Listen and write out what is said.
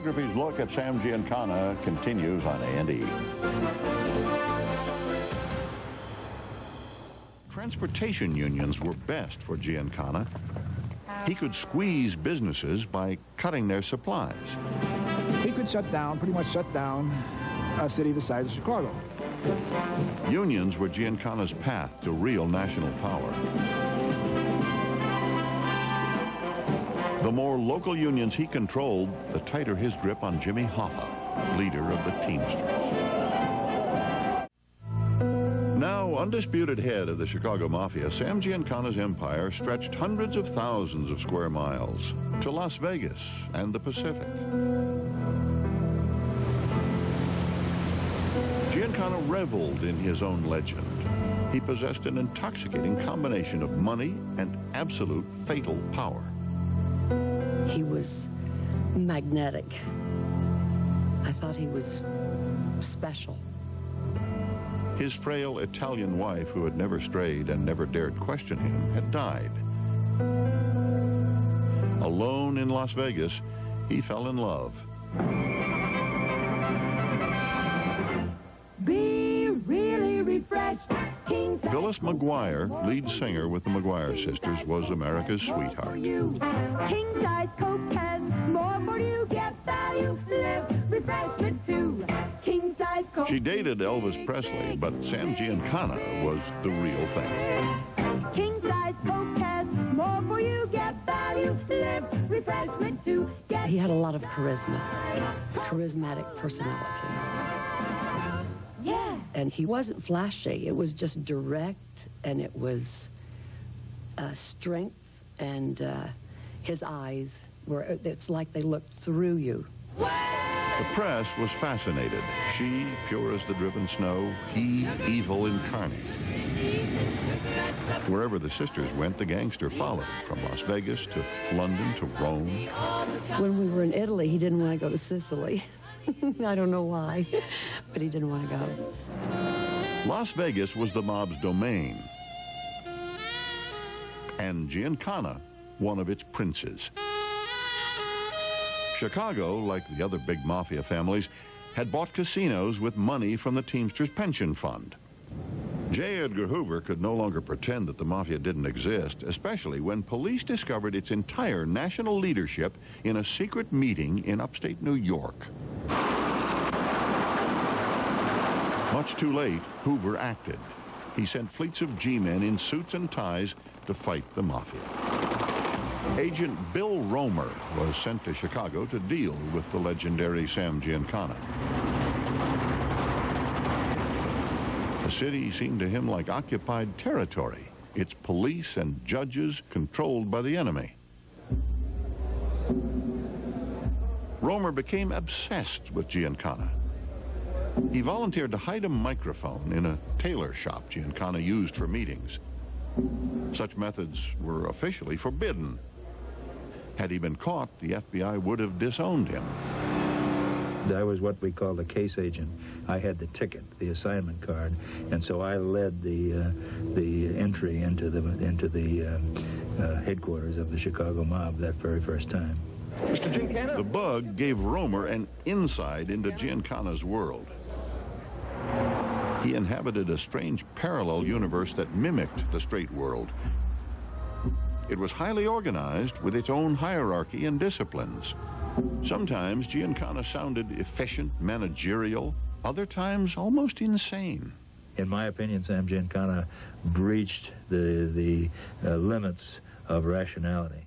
Geography's look at Sam Giancana continues on A&E. Transportation unions were best for Giancana. He could squeeze businesses by cutting their supplies. He could pretty much shut down a city the size of Chicago. Unions were Giancana's path to real national power. The more local unions he controlled, the tighter his grip on Jimmy Hoffa, leader of the Teamsters. Now undisputed head of the Chicago Mafia, Sam Giancana's empire stretched hundreds of thousands of square miles to Las Vegas and the Pacific. Giancana reveled in his own legend. He possessed an intoxicating combination of money and absolute fatal power. He was magnetic. I thought he was special. His frail Italian wife, who had never strayed and never dared question him, had died. Alone in Las Vegas, he fell in love. Be really refreshed. Phyllis McGuire, lead singer with the McGuire sisters, was America's sweetheart. King size Coke has more for you. Get value, live refreshment too. King size Coke. She dated Elvis Presley, but Sam Giancana was the real thing. King size Coke has more for you. Get value, live refreshment too. He had a lot of charisma, charismatic personality. Yeah. And he wasn't flashy. It was just direct, and it was strength, and his eyes were, it's like they looked through you. The press was fascinated. She, pure as the driven snow, he, evil incarnate. Wherever the sisters went, the gangster followed, from Las Vegas to London to Rome. When we were in Italy, he didn't want to go to Sicily. I don't know why, but he didn't want to go. Las Vegas was the mob's domain, and Giancana, one of its princes. Chicago, like the other big mafia families, had bought casinos with money from the Teamsters pension fund. J. Edgar Hoover could no longer pretend that the mafia didn't exist, especially when police discovered its entire national leadership in a secret meeting in upstate New York. Much too late, Hoover acted. He sent fleets of G-men in suits and ties to fight the mafia. Agent Bill Romer was sent to Chicago to deal with the legendary Sam Giancana. The city seemed to him like occupied territory, its police and judges controlled by the enemy. Romer became obsessed with Giancana. He volunteered to hide a microphone in a tailor shop Giancana used for meetings. Such methods were officially forbidden. Had he been caught, the FBI would have disowned him. I was what we call the case agent. I had the ticket, the assignment card, and so I led the entry into the headquarters of the Chicago mob that very first time. Mr. Giancana? The bug gave Romer an insight into Giancana's world. He inhabited a strange parallel universe that mimicked the straight world. It was highly organized with its own hierarchy and disciplines. Sometimes Giancana sounded efficient, managerial, other times almost insane. In my opinion, Sam Giancana breached the limits of rationality.